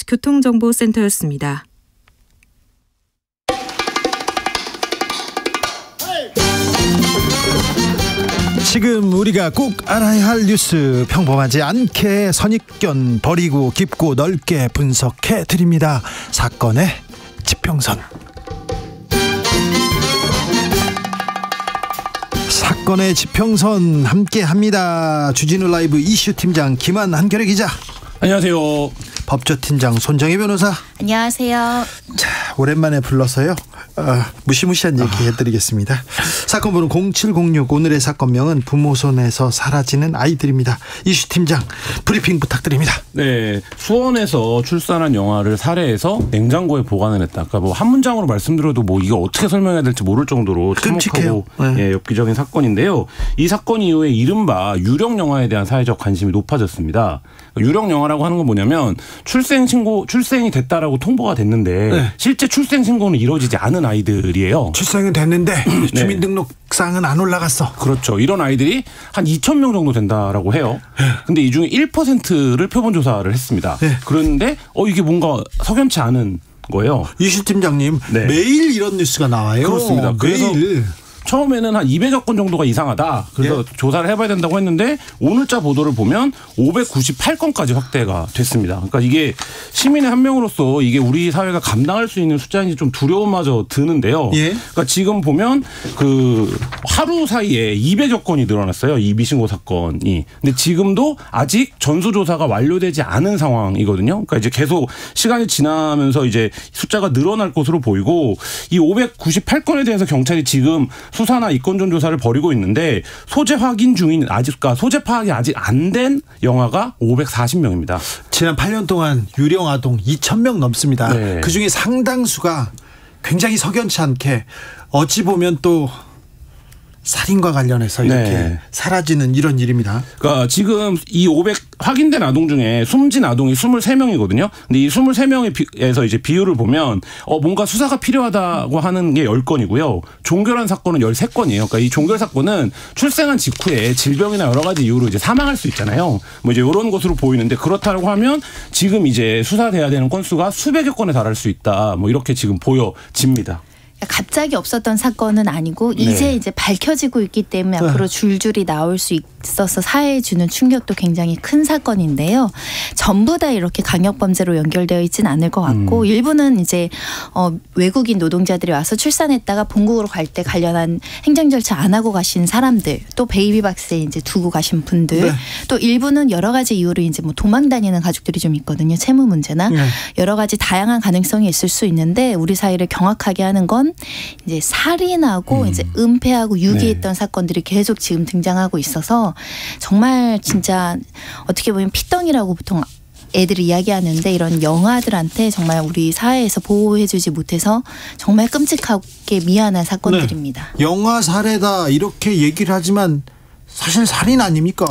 교통정보센터였습니다. 지금 우리가 꼭 알아야 할 뉴스, 평범하지 않게 선입견 버리고 깊고 넓게 분석해 드립니다. 사건의 지평선. 사건의 지평선 함께합니다. 주진우 라이브 이슈팀장 김한 한겨레 기자. 안녕하세요. 법조팀장 손정희 변호사. 안녕하세요. 자, 오랜만에 불러서요. 무시무시한 얘기 해드리겠습니다. 사건 번호 0706. 오늘의 사건명은 부모 손에서 사라지는 아이들입니다. 이슈팀장 브리핑 부탁드립니다. 네, 수원에서 출산한 영아를 살해해서 냉장고에 보관을 했다. 그러니까 뭐 한 문장으로 말씀드려도 뭐 이거 어떻게 설명해야 될지 모를 정도로 참혹하고 네. 엽기적인 사건인데요. 이 사건 이후에 이른바 유령 영아에 대한 사회적 관심이 높아졌습니다. 유령 영아라고 하는 건 뭐냐면 출생이 됐다라고 통보가 됐는데 네. 실제 출생 신고는 이루어지지 않은 아이들이에요. 출생은 됐는데 주민등록상은 안 올라갔어. 그렇죠. 이런 아이들이 한 2,000명 정도 된다라고 해요. 근데 이 중에 1%를 표본 조사를 했습니다. 네. 그런데 이게 뭔가 석연치 않은 거예요. 이슈 팀장님, 네. 매일 이런 뉴스가 나와요. 그렇습니다. 그래서 매일. 처음에는 한 200여 건 정도가 이상하다. 그래서 조사를 해봐야 된다고 했는데 오늘자 보도를 보면 598건까지 확대가 됐습니다. 그러니까 이게 시민의 한 명으로서 이게 우리 사회가 감당할 수 있는 숫자인지 좀 두려움마저 드는데요. 그러니까 지금 보면 그 하루 사이에 200여 건이 늘어났어요. 이 미신고 사건이. 근데 지금도 아직 전수조사가 완료되지 않은 상황이거든요. 그러니까 이제 계속 시간이 지나면서 이제 숫자가 늘어날 것으로 보이고 이 598건에 대해서 경찰이 지금 수사나 이건전 조사를 벌이고 있는데 소재 확인 중인 소재 파악이 아직 안 된 영아가 540명입니다. 지난 8년 동안 유령 아동 2,000명 넘습니다. 네. 그중에 상당수가 굉장히 석연치 않게 어찌 보면 또 살인과 관련해서 이렇게 사라지는 이런 일입니다. 그러니까 지금 이 500 확인된 아동 중에 숨진 아동이 23명이거든요. 근데 이 23명에서 이제 비율을 보면 뭔가 수사가 필요하다고 하는 게 10건이고요. 종결한 사건은 13건이에요. 그러니까 이 종결 사건은 출생한 직후에 질병이나 여러 가지 이유로 이제 사망할 수 있잖아요. 뭐 이제 이런 것으로 보이는데 그렇다고 하면 지금 이제 수사돼야 되는 건수가 수백여 건에 달할 수 있다. 뭐 이렇게 지금 보여집니다. 갑자기 없었던 사건은 아니고 이제 밝혀지고 있기 때문에 앞으로 줄줄이 나올 수 있어서 사회에 주는 충격도 굉장히 큰 사건인데요. 전부 다 이렇게 강력범죄로 연결되어 있지는 않을 것 같고 일부는 이제 외국인 노동자들이 와서 출산했다가 본국으로 갈 때 관련한 행정 절차 안 하고 가신 사람들, 또 베이비박스에 이제 두고 가신 분들, 또 일부는 여러 가지 이유로 이제 뭐 도망 다니는 가족들이 좀 있거든요. 채무 문제나 여러 가지 다양한 가능성이 있을 수 있는데 우리 사회를 경악하게 하는 건 이제 살인하고 이제 은폐하고 유기했던 사건들이 계속 지금 등장하고 있어서 정말 진짜 어떻게 보면 피덩이라고 보통 애들이 이야기하는데 이런 영아들한테 정말 우리 사회에서 보호해주지 못해서 정말 끔찍하게 미안한 사건들입니다. 영아 살해다 이렇게 얘기를 하지만 사실 살인 아닙니까?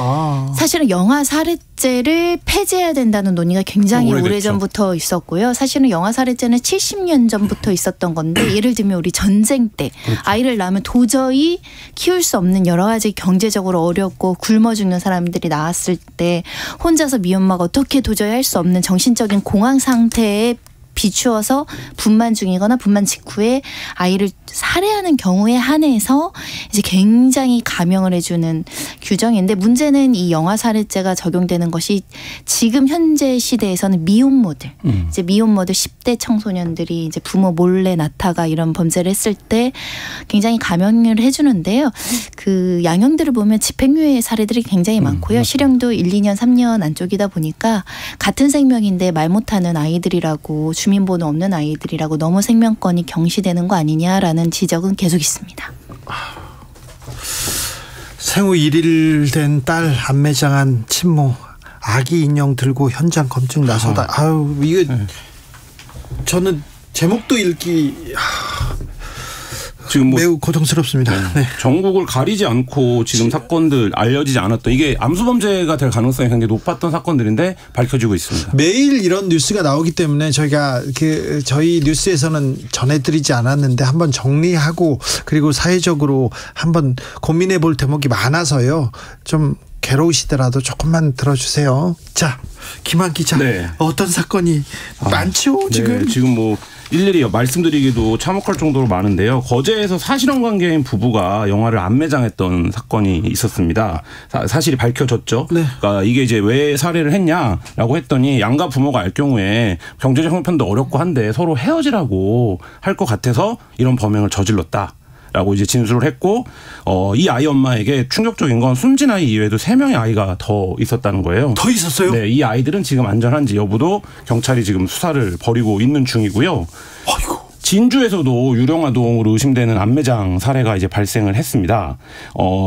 사실은 영아 살해죄를 폐지해야 된다는 논의가 굉장히 오래전부터 있었고요. 사실은 영아 살해죄는 70년 전부터 있었던 건데 예를 들면 우리 전쟁 때 아이를 낳으면 도저히 키울 수 없는 여러 가지 경제적으로 어렵고 굶어 죽는 사람들이 나왔을 때 혼자서 미혼마가 어떻게 도저히 할 수 없는 정신적인 공황 상태에 비추어서 분만 중이거나 분만 직후에 아이를 살해하는 경우에 한해서 이제 굉장히 감형을 해주는 규정인데 문제는 이 영아 살해죄가 적용되는 것이 지금 현재 시대에서는 미혼모들, 이제 미혼모들 10대 청소년들이 이제 부모 몰래 낳다가 이런 범죄를 했을 때 굉장히 감형을 해주는데요. 그 양형들을 보면 집행유예 사례들이 굉장히 많고요. 실형도 1, 2년, 3년 안쪽이다 보니까 같은 생명인데 말 못하는 아이들이라고 주민번호 없는 아이들이라고 너무 생명권이 경시되는 거 아니냐라는 지적은 계속 있습니다. 생후 1일 된 딸 안매장한 친모 아기 인형 들고 현장 검증 나서다. 이거 저는 제목도 읽기 지금 매우 고통스럽습니다. 전국을 가리지 않고 지금 사건들 알려지지 않았던 이게 암수범죄가 될 가능성이 굉장히 높았던 사건들인데 밝혀지고 있습니다. 매일 이런 뉴스가 나오기 때문에 저희가 저희 뉴스에서는 전해드리지 않았는데 한번 정리하고 그리고 사회적으로 한번 고민해 볼 대목이 많아서요. 좀 괴로우시더라도 조금만 들어주세요. 자, 김한 기자. 네. 어떤 사건이 많죠 지금? 네, 지금 뭐 일일이 말씀드리기도 참혹할 정도로 많은데요. 거제에서 사실혼 관계인 부부가 영화를 안매장했던 사건이 있었습니다. 사실이 밝혀졌죠. 네. 그러니까 이게 이제 왜 살해를 했냐라고 했더니 양가 부모가 알 경우에 경제적 형편도 어렵고 한데 서로 헤어지라고 할 것 같아서 이런 범행을 저질렀다. 라고 이제 진술을 했고, 이 아이 엄마에게 충격적인 건 숨진 아이 이외에도 3명의 아이가 더 있었다는 거예요. 더 있었어요? 네, 이 아이들은 지금 안전한지 여부도 경찰이 지금 수사를 벌이고 있는 중이고요. 아이고. 진주에서도 유령아동으로 의심되는 안매장 사례가 이제 발생을 했습니다.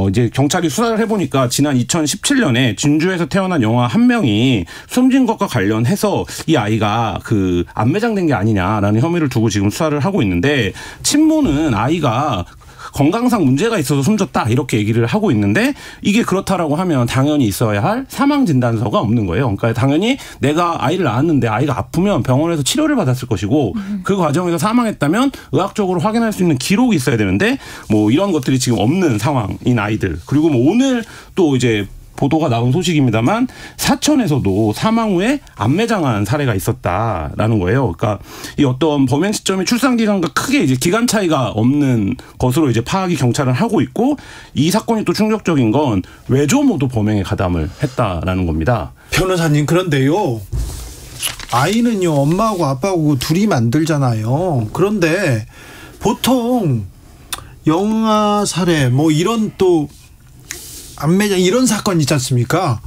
이제 경찰이 수사를 해보니까 지난 2017년에 진주에서 태어난 영아 1명이 숨진 것과 관련해서 이 아이가 그 안매장된 게 아니냐라는 혐의를 두고 지금 수사를 하고 있는데, 친모는 아이가 건강상 문제가 있어서 숨졌다 이렇게 얘기를 하고 있는데, 이게 그렇다라고 하면 당연히 있어야 할 사망 진단서가 없는 거예요. 그러니까 당연히 내가 아이를 낳았는데 아이가 아프면 병원에서 치료를 받았을 것이고, 그 과정에서 사망했다면 의학적으로 확인할 수 있는 기록이 있어야 되는데 뭐 이런 것들이 지금 없는 상황인 아이들. 그리고 뭐 오늘 또 이제 보도가 나온 소식입니다만 사천에서도 사망 후에 안매장한 사례가 있었다라는 거예요. 그러니까 이 어떤 범행 시점이 출산 기간과 크게 이제 기간 차이가 없는 것으로 이제 파악이 경찰은 하고 있고, 이 사건이 또 충격적인 건 외조모도 범행에 가담을 했다라는 겁니다. 변호사님, 그런데요, 아이는요 엄마하고 아빠하고 둘이 만들잖아요. 그런데 보통 영아 살해 뭐 이런 또 안매장 이런 사건 있지 않습니까?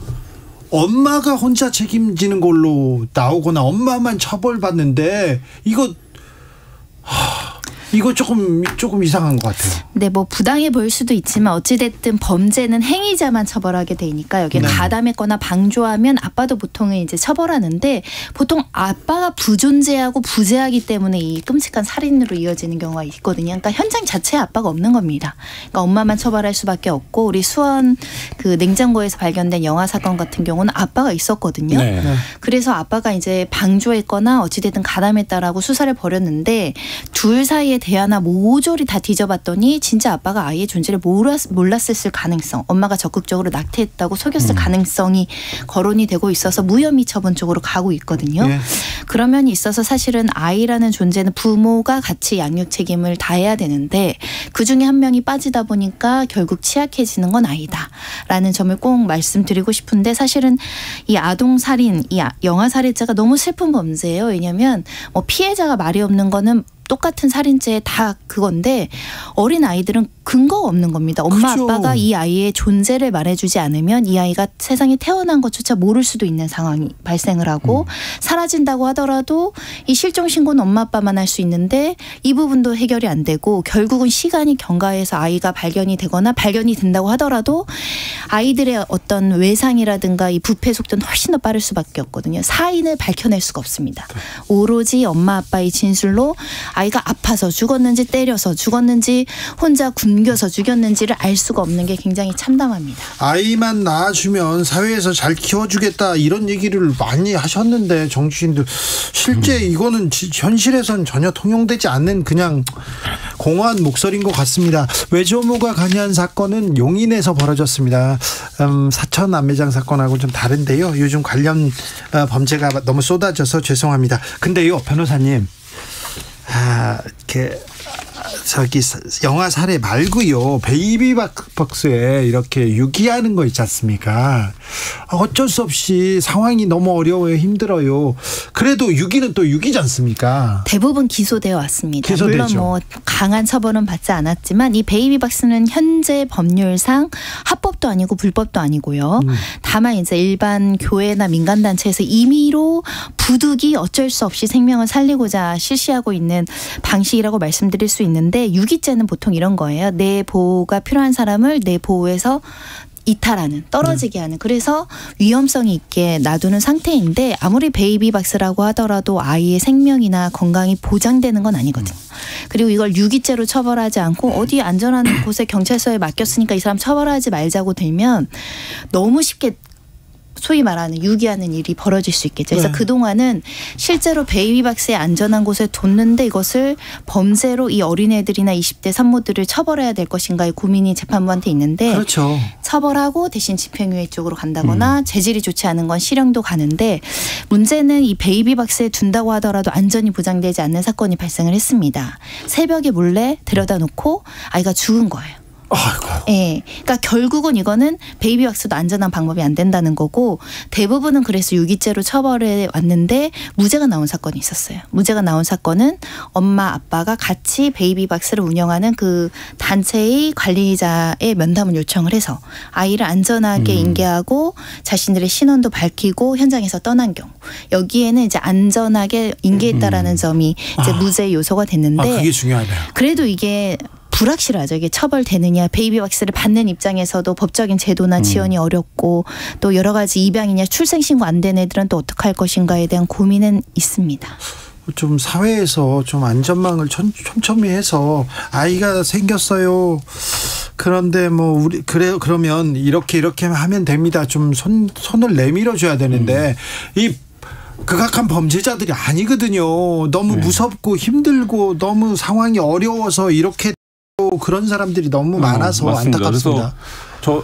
엄마가 혼자 책임지는 걸로 나오거나 엄마만 처벌받는데 이거 조금 이상한 것 같아요. 네, 뭐 부당해 보일 수도 있지만 어찌됐든 범죄는 행위자만 처벌하게 되니까 여기에 가담했거나 방조하면 아빠도 보통은 이제 처벌하는데, 보통 아빠가 부존재하고 부재하기 때문에 이 끔찍한 살인으로 이어지는 경우가 있거든요. 그러니까 현장 자체에 아빠가 없는 겁니다. 그러니까 엄마만 처벌할 수밖에 없고, 우리 수원 그 냉장고에서 발견된 영아 사건 같은 경우는 아빠가 있었거든요. 네. 그래서 아빠가 이제 방조했거나 어찌됐든 가담했다라고 수사를 벌였는데, 둘 사이에 대화나 모조리 다 뒤져봤더니 진짜 아빠가 아이의 존재를 몰랐을 가능성, 엄마가 적극적으로 낙태했다고 속였을 가능성이 거론이 되고 있어서 무혐의 처분 쪽으로 가고 있거든요. 네. 그런 면이 있어서 사실은 아이라는 존재는 부모가 같이 양육 책임을 다해야 되는데, 그중에 한 명이 빠지다 보니까 결국 취약해지는 건 아이다라는 점을 꼭 말씀드리고 싶은데, 사실은 이 아동살인, 이 영아 살해자가 너무 슬픈 범죄예요. 왜냐하면 뭐 피해자가 말이 없는 거는 똑같은 살인죄 다 그건데, 어린 아이들은 근거가 없는 겁니다. 엄마 그렇죠. 아빠가 이 아이의 존재를 말해주지 않으면 이 아이가 세상에 태어난 것조차 모를 수도 있는 상황이 발생을 하고, 사라진다고 하더라도 이 실종 신고는 엄마 아빠만 할 수 있는데 이 부분도 해결이 안 되고, 결국은 시간이 경과해서 아이가 발견이 되거나 발견이 된다고 하더라도 아이들의 어떤 외상이라든가 이 부패 속도는 훨씬 더 빠를 수밖에 없거든요. 사인을 밝혀낼 수가 없습니다. 오로지 엄마 아빠의 진술로 아이가 아파서 죽었는지 때려서 죽었는지 혼자 굶겨서 죽였는지를 알 수가 없는 게 굉장히 참담합니다. 아이만 낳아주면 사회에서 잘 키워주겠다 이런 얘기를 많이 하셨는데, 정치인들 실제 이거는 현실에선 전혀 통용되지 않는 그냥 공허한 목소리인 것 같습니다. 외조모가 관여한 사건은 용인에서 벌어졌습니다. 사천 안매장 사건하고 좀 다른데요. 요즘 관련 범죄가 너무 쏟아져서 죄송합니다. 근데요, 변호사님, 이렇게 저기 영화 살해 말고요, 베이비박스에 이렇게 유기하는 거 있지 않습니까? 어쩔 수 없이 상황이 너무 어려워요, 힘들어요. 그래도 유기는 또 유기지 않습니까? 대부분 기소되어 왔습니다. 기소되죠. 물론 뭐 강한 처벌은 받지 않았지만 이 베이비박스는 현재 법률상 합법도 아니고 불법도 아니고요. 다만 이제 일반 교회나 민간단체에서 임의로 부득이 어쩔 수 없이 생명을 살리고자 실시하고 있는 방식이라고 말씀드릴 수 있는데, 유기죄는 보통 이런 거예요. 내 보호가 필요한 사람을 내 보호에서 이탈하는, 떨어지게 하는, 그래서 위험성이 있게 놔두는 상태인데, 아무리 베이비박스라고 하더라도 아이의 생명이나 건강이 보장되는 건 아니거든요. 그리고 이걸 유기죄로 처벌하지 않고 어디 안전한 곳에 경찰서에 맡겼으니까 이 사람 처벌하지 말자고 들면 너무 쉽게 소위 말하는 유기하는 일이 벌어질 수 있겠죠. 그래서 네. 그동안은 실제로 베이비박스에 안전한 곳에 뒀는데 이것을 범죄로 이 어린애들이나 20대 산모들을 처벌해야 될 것인가의 고민이 재판부한테 있는데 그렇죠. 처벌하고 대신 집행유예 쪽으로 간다거나 재질이 좋지 않은 건 실형도 가는데 문제는 이 베이비박스에 둔다고 하더라도 안전이 보장되지 않는 사건이 발생을 했습니다. 새벽에 몰래 들여다 놓고 아이가 죽은 거예요. 아이고. 예. 그러니까 결국은 이거는 베이비박스도 안전한 방법이 안 된다는 거고 대부분은 그래서 유기죄로 처벌해 왔는데 무죄가 나온 사건이 있었어요. 무죄가 나온 사건은 엄마 아빠가 같이 베이비박스를 운영하는 그 단체의 관리자의 면담을 요청을 해서 아이를 안전하게 인계하고 자신들의 신원도 밝히고 현장에서 떠난 경우 여기에는 이제 안전하게 인계했다라는 점이 이제 무죄 요소가 됐는데 그게 중요하네요. 그래도 이게 불확실하죠. 이게 처벌되느냐. 베이비박스를 받는 입장에서도 법적인 제도나 지원이 어렵고 또 여러 가지 입양이냐 출생신고 안 된 애들은 또 어떻게 할 것인가에 대한 고민은 있습니다. 좀 사회에서 좀 안전망을 촘촘히 해서 아이가 생겼어요. 그런데 뭐 우리 그러면 이렇게 하면 됩니다. 좀 손을 내밀어 줘야 되는데 이 극악한 범죄자들이 아니거든요. 너무 무섭고 힘들고 너무 상황이 어려워서 이렇게 그런 사람들이 너무 많아서 맞습니다. 안타깝습니다.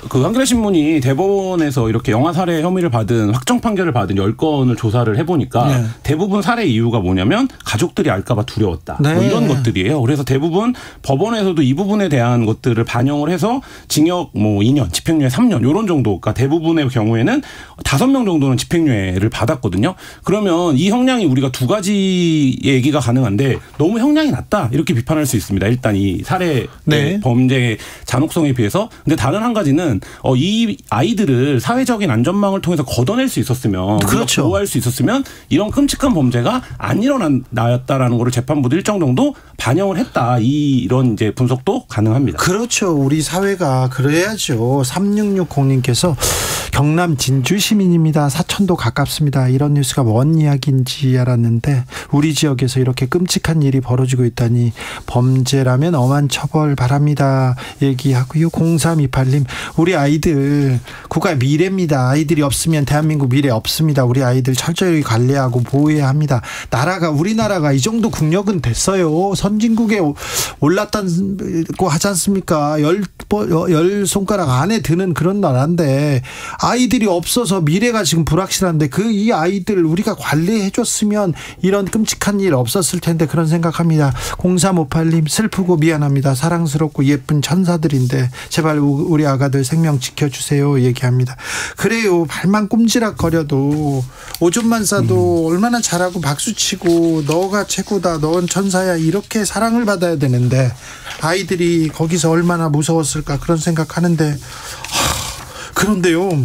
그 한겨레 신문이 대법원에서 이렇게 영아 살해 혐의를 받은 확정 판결을 받은 10건을 조사를 해보니까 네. 대부분 살해 이유가 뭐냐면 가족들이 알까봐 두려웠다. 네. 뭐 이런 것들이에요. 그래서 대부분 법원에서도 이 부분에 대한 것들을 반영을 해서 징역 뭐 2년, 집행유예 3년 이런 정도가 대부분의 경우에는 5명 정도는 집행유예를 받았거든요. 그러면 이 형량이 우리가 두 가지 얘기가 가능한데 너무 형량이 낮다 이렇게 비판할 수 있습니다. 일단 이 살해 네. 범죄의 잔혹성에 비해서. 근데 다른 한 가지 이 아이들을 사회적인 안전망을 통해서 걷어낼 수 있었으면 그렇죠. 보호할 수 있었으면 이런 끔찍한 범죄가 안 일어났다라는 거를 재판부도 일정 정도 반영을 했다. 이런 이제 분석도 가능합니다. 그렇죠. 우리 사회가 그래야죠. 3660님께서 경남 진주 시민입니다. 사천도 가깝습니다. 이런 뉴스가 뭔 이야기인지 알았는데 우리 지역에서 이렇게 끔찍한 일이 벌어지고 있다니 범죄라면 엄한 처벌 바랍니다. 얘기하고요. 0328님 우리 아이들 국가의 미래입니다. 아이들이 없으면 대한민국 미래 없습니다. 우리 아이들 철저히 관리하고 보호해야 합니다. 우리나라가 이 정도 국력은 됐어요. 선진국에 올랐다고 하지 않습니까? 열 손가락 안에 드는 그런 나라인데 아이들이 없어서 미래가 지금 불확실한데 이 아이들 우리가 관리해 줬으면 이런 끔찍한 일 없었을 텐데 그런 생각합니다. 0358님 슬프고 미안합니다. 사랑스럽고 예쁜 천사들인데 제발 우리 아가들 생명 지켜주세요 얘기합니다. 그래요. 발만 꼼지락거려도 오줌만 싸도 얼마나 잘하고 박수치고 너가 최고다 넌 천사야 이렇게 사랑을 받아야 되는데 아이들이 거기서 얼마나 무서웠을까 그런 생각하는데 그런데요.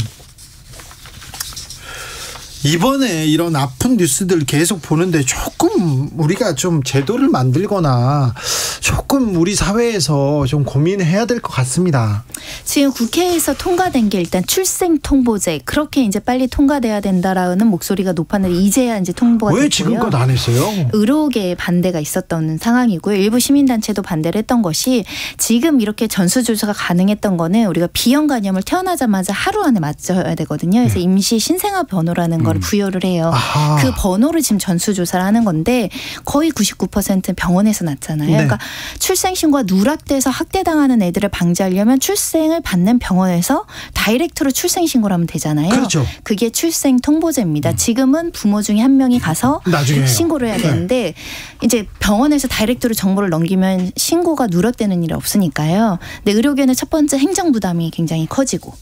이번에 이런 아픈 뉴스들 계속 보는데 조금 우리가 좀 제도를 만들거나 조금 우리 사회에서 좀 고민해야 될 것 같습니다. 지금 국회에서 통과된 게 일단 출생통보제 그렇게 이제 빨리 통과돼야 된다라는 목소리가 높았는데 이제야 이제 통보가 됐고요. 왜 지금껏 안 했어요? 의료계의 반대가 있었던 상황이고요. 일부 시민단체도 반대를 했던 것이 지금 이렇게 전수조사가 가능했던 거는 우리가 비형 간염을 태어나자마자 하루 안에 맞춰야 되거든요. 그래서 임시 신생아 번호라는 걸 부여를 해요. 아하. 그 번호를 지금 전수조사를 하는 건데 거의 99%는 병원에서 났잖아요. 네. 그러니까 출생신고가 누락돼서 학대당하는 애들을 방지하려면 출생을 받는 병원에서 다이렉트로 출생신고를 하면 되잖아요. 그렇죠. 그게 출생통보제입니다. 지금은 부모 중에 한 명이 가서 나중에 신고를 해야 되는데 이제 병원에서 다이렉트로 정보를 넘기면 신고가 누락되는 일이 없으니까요. 근데 의료계는 첫 번째 행정 부담이 굉장히 커지고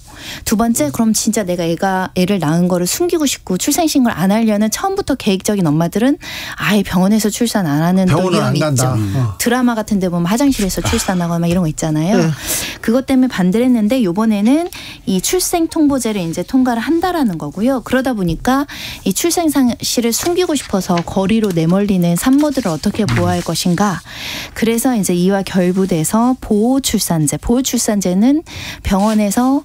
두 번째 그럼 진짜 내가 애를 낳은 거를 숨기고 싶고 출생신고를 안 하려는 처음부터 계획적인 엄마들은 아예 병원에서 출산 안 하는 또 이런 게 있죠. 드라마 같은 데 보면 화장실에서 출산하거나 막 이런 거 있잖아요. 네. 그것 때문에 반대를 했는데 이번에는 이 출생통보제를 이제 통과를 한다라는 거고요. 그러다 보니까 이 출생사실을 숨기고 싶어서 거리로 내몰리는 산모들을 어떻게 보호할 것인가. 그래서 이제 이와 결부돼서 보호출산제는 병원에서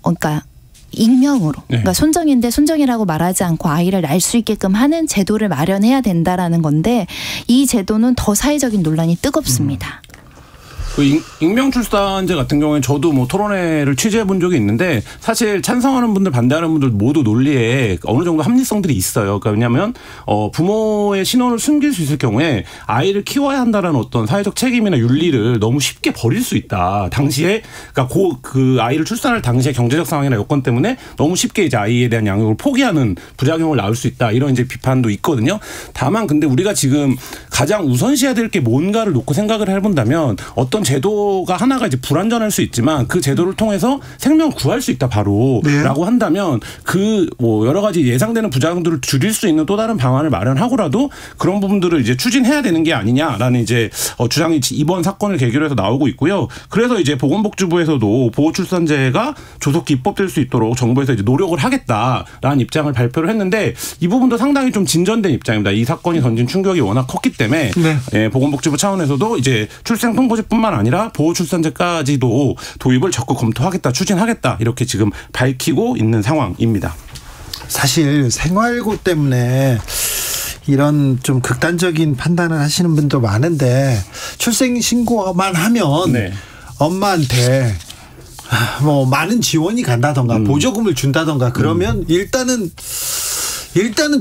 그러니까 익명으로 그러니까 손정인데 손정이라고 말하지 않고 아이를 낳을 수 있게끔 하는 제도를 마련해야 된다라는 건데 이 제도는 더 사회적인 논란이 뜨겁습니다. 익명출산제 같은 경우에 저도 뭐 토론회를 취재해 본 적이 있는데 사실 찬성하는 분들 반대하는 분들 모두 논리에 어느 정도 합리성들이 있어요. 그러니까 왜냐하면 부모의 신원을 숨길 수 있을 경우에 아이를 키워야 한다는 어떤 사회적 책임이나 윤리를 너무 쉽게 버릴 수 있다. 당시에 그러니까 그 아이를 출산할 당시의 경제적 상황이나 여건 때문에 너무 쉽게 이제 아이에 대한 양육을 포기하는 부작용을 낳을 수 있다. 이런 이제 비판도 있거든요. 다만 근데 우리가 지금 가장 우선시해야 될 게 뭔가를 놓고 생각을 해본다면 어떤 제도가 하나가 이제 불완전할 수 있지만 그 제도를 통해서 생명을 구할 수 있다 바로 네. 라고 한다면 그 뭐 여러 가지 예상되는 부작용들을 줄일 수 있는 또 다른 방안을 마련하고라도 그런 부분들을 이제 추진해야 되는 게 아니냐라는 이제 주장이 이번 사건을 계기로 해서 나오고 있고요. 그래서 이제 보건복지부에서도 보호출산제가 조속히 입법될 수 있도록 정부에서 이제 노력을 하겠다라는 입장을 발표를 했는데 이 부분도 상당히 좀 진전된 입장입니다. 이 사건이 던진 충격이 워낙 컸기 때문에 네. 보건복지부 차원에서도 이제 출생 통보제뿐만 아니라 보호출산제까지도 도입을 적극 검토하겠다, 추진하겠다 이렇게 지금 밝히고 있는 상황입니다. 사실 생활고 때문에 이런 좀 극단적인 판단을 하시는 분도 많은데 출생 신고만 하면 네. 엄마한테 뭐 많은 지원이 간다던가 보조금을 준다던가 그러면 일단은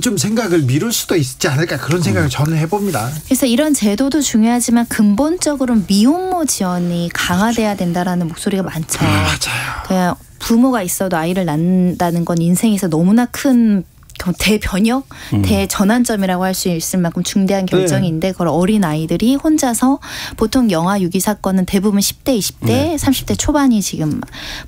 좀 생각을 미룰 수도 있지 않을까 그런 생각을 저는 해봅니다. 그래서 이런 제도도 중요하지만 근본적으로는 미혼모 지원이 강화돼야 된다라는 목소리가 많죠. 맞아요. 그냥 부모가 있어도 아이를 낳는다는 건 인생에서 너무나 큰 대변혁, 대전환점이라고 할 수 있을 만큼 중대한 결정인데 그걸 어린 아이들이 혼자서 보통 영아 유기 사건은 대부분 10대, 20대, 네. 30대 초반이 지금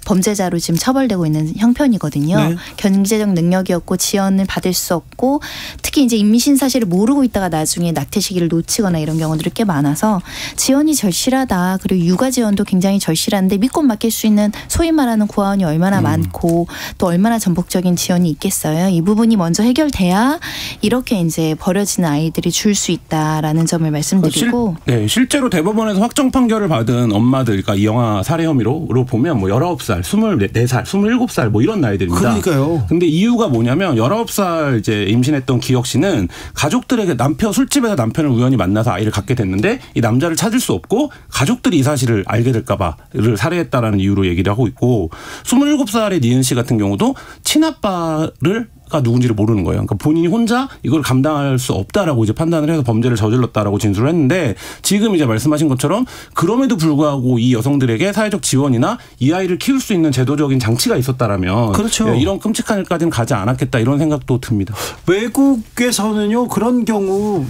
범죄자로 지금 처벌되고 있는 형편이거든요. 네. 경제적 능력이 없고 지원을 받을 수 없고 특히 이제 임신 사실을 모르고 있다가 나중에 낙태 시기를 놓치거나 이런 경우들이 꽤 많아서 지원이 절실하다. 그리고 육아 지원도 굉장히 절실한데 믿고 맡길 수 있는 소위 말하는 고아원이 얼마나 많고 또 얼마나 전폭적인 지원이 있겠어요. 이 부분이 먼저 해결돼야 이렇게 이제 버려지는 아이들이 줄 수 있다라는 점을 말씀드리고 실제로 대법원에서 확정 판결을 받은 엄마들 그러니까 이 영화 살해 혐의로 보면 뭐 19살, 24살, 27살 뭐 이런 나이들입니다. 그러니까요. 근데 이유가 뭐냐면 19살 이제 임신했던 기혁 씨는 가족들에게 술집에서 남편을 우연히 만나서 아이를 갖게 됐는데 이 남자를 찾을 수 없고 가족들이 이 사실을 알게 될까봐를 살해했다라는 이유로 얘기를 하고 있고 27살의 니은 씨 같은 경우도 친아빠를 가 누군지를 모르는 거예요. 그러니까 본인이 혼자 이걸 감당할 수 없다라고 이제 판단을 해서 범죄를 저질렀다라고 진술을 했는데 지금 이제 말씀하신 것처럼 그럼에도 불구하고 이 여성들에게 사회적 지원이나 이 아이를 키울 수 있는 제도적인 장치가 있었다라면 그렇죠. 이런 끔찍한 일까지는 가지 않았겠다 이런 생각도 듭니다. 외국에서는요 그런 경우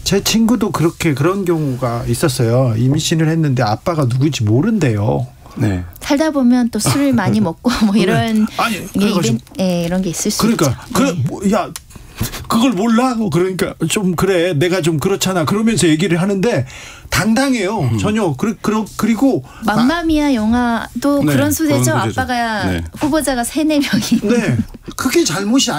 제 친구도 그런 경우가 있었어요. 임신을 했는데 아빠가 누구인지 모른대요. 네. 살다 보면 또 술을 많이 먹고 뭐 이런 이런 게 있을 수 있죠. 야 그걸 몰라? 그러니까 좀 그래 내가 좀 그렇잖아 그러면서 얘기를 하는데 당당해요. 전혀 그리고 맘마미아 영화도 그런 소재죠. 아빠가 후보자가 3-4명이. 네. 그게 잘못이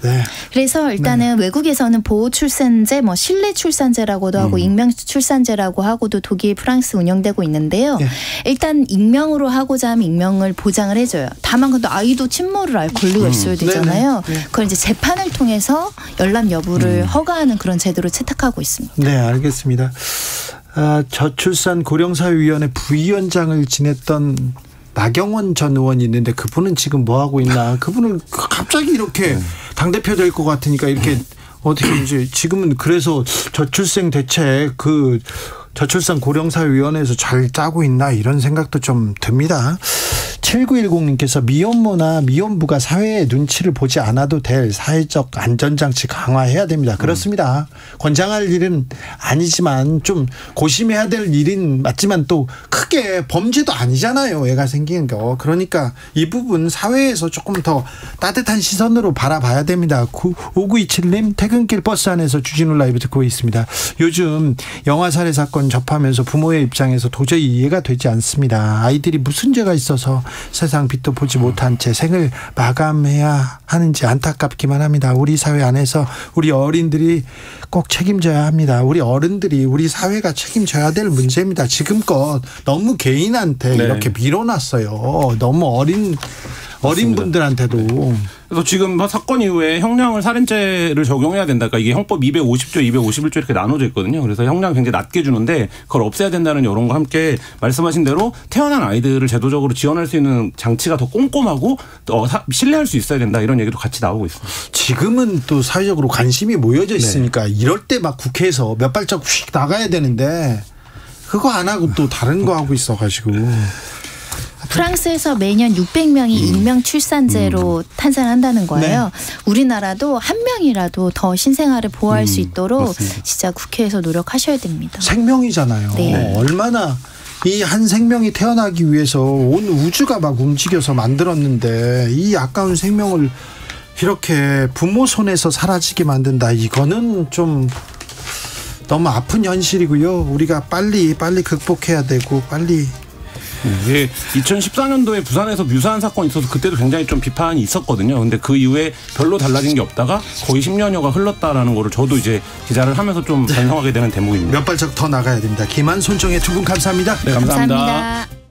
네. 그래서 일단은 외국에서는 보호 출산제, 뭐 실내 출산제라고도 하고 익명 출산제라고 하고도 독일, 프랑스 운영되고 있는데요. 일단 익명으로 하고자 하면 익명을 보장을 해줘요. 다만 근데 아이도 친모를 알 권리가 있어야 되잖아요. 그걸 이제 재판을 통해서 열람 여부를 허가하는 그런 제도를 채택하고 있습니다. 네, 알겠습니다. 저출산 고령사회위원회 부위원장을 지냈던 나경원 전 의원이 있는데 그분은 지금 뭐 하고 있나? 그분은 갑자기 이렇게 당대표 될 것 같으니까 이렇게 어떻게 이제 지금은 그래서 저출생 대책 저출산 고령사회위원회에서 잘 짜고 있나 이런 생각도 좀 듭니다. 7910님께서 미혼모나 미혼부가 사회의 눈치를 보지 않아도 될 사회적 안전장치 강화해야 됩니다. 그렇습니다. 권장할 일은 아니지만 좀 고심해야 될 일인 맞지만 또 크게 범죄도 아니잖아요. 애가 생기는 거. 그러니까 이 부분 사회에서 조금 더 따뜻한 시선으로 바라봐야 됩니다. 5927님 퇴근길 버스 안에서 주진우 라이브 듣고 있습니다. 요즘 영화 살해 사건 접하면서 부모의 입장에서 도저히 이해가 되지 않습니다. 아이들이 무슨 죄가 있어서 세상 빛도 보지 못한 채 생을 마감해야 하는지 안타깝기만 합니다. 우리 사회 안에서 우리 어린들이 꼭 책임져야 합니다. 우리 어른들이 우리 사회가 책임져야 될 문제입니다. 지금껏 너무 개인한테 이렇게 밀어놨어요. 너무 어린 분들한테도. 그래서 지금 사건 이후에 형량을 살인죄를 적용해야 된다. 그러니까 이게 형법 250조, 251조 이렇게 나눠져 있거든요. 그래서 형량 굉장히 낮게 주는데 그걸 없애야 된다는 여론과 함께 말씀하신 대로 태어난 아이들을 제도적으로 지원할 수 있는 장치가 더 꼼꼼하고 신뢰할 수 있어야 된다. 이런 얘기도 같이 나오고 있습니다. 지금은 또 사회적으로 관심이 모여져 있으니까 이럴 때 막 국회에서 몇 발짝 휙 나가야 되는데 그거 안 하고 또 다른 거 하고 있어가지고. 프랑스에서 매년 600명이 익명 출산제로 탄생한다는 거예요. 네. 우리나라도 한 명이라도 더 신생아를 보호할 수 있도록 맞습니다. 진짜 국회에서 노력하셔야 됩니다. 생명이잖아요. 네. 얼마나 이 한 생명이 태어나기 위해서 온 우주가 막 움직여서 만들었는데 이 아까운 생명을 이렇게 부모 손에서 사라지게 만든다. 이거는 좀 너무 아픈 현실이고요. 우리가 빨리 극복해야 되고 빨리. 예, 2014년도에 부산에서 유사한 사건이 있어서 그때도 굉장히 좀 비판이 있었거든요. 근데 그 이후에 별로 달라진 게 없다가 거의 10년여가 흘렀다라는 거를 저도 이제 기자를 하면서 좀 반성하게 되는 대목입니다. 몇 발짝 더 나가야 됩니다. 김한, 손정혜 두 분 감사합니다. 네, 감사합니다.